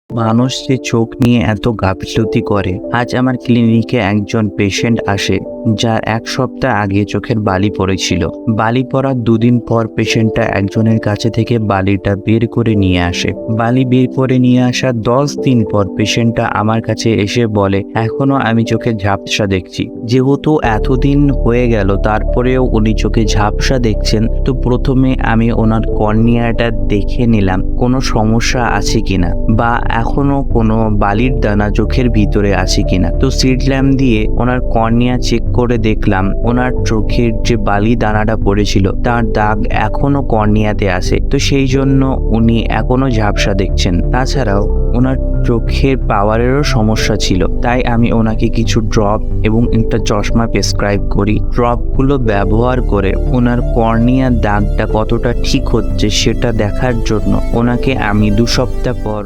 মানুষ যে চোখ নিয়ে এত গাফিলতি করে। আজ আমার ক্লিনিকে একজন পেশেন্ট আসে যার 1 সপ্তাহ আগে চোখের বালি পড়েছিল। বালি পড়ার 2 দিন পর পেশেন্টটা একজনের কাছে থেকে বালিটা বের করে নিয়ে আসে। বালি বের করে নিয়ে আসার 10 দিন পর পেশেন্টটা আমার কাছে এসে বলে, এখনো আমি চোখে ঝাপসা দেখছি। যেহেতু এতদিন হয়ে গেল তারপরেও উনি চোখে ঝাপসা দেখছেন, তো প্রথমে আমি ওনার কর্নিয়াটা দেখে নিলাম কোনো সমস্যা আছে কিনা, বা এখনো কোনো বালির দানা চোখের ভিতরে আছে কিনা। তো সিট ল্যাম্প দিয়ে ওনার কর্নিয়া চেক করে দেখলাম ওনার চোখের যে বালি দানাটা পড়েছিল তার দাগ এখনো কর্নিয়াতে আছে। তো সেই জন্য উনি এখনো ঝাপসা দেখছেন। তাছাড়াও ওনার চোখের পাওয়ারেরও সমস্যা ছিল, তাই আমি ওনাকে কিছু ড্রপ এবং একটা চশমা প্রেসক্রাইব করি। ড্রপগুলো ব্যবহার করে ওনার কর্নিয়ার দাগটা কতটা ঠিক হচ্ছে সেটা দেখার জন্য ওনাকে আমি 2 সপ্তাহ পর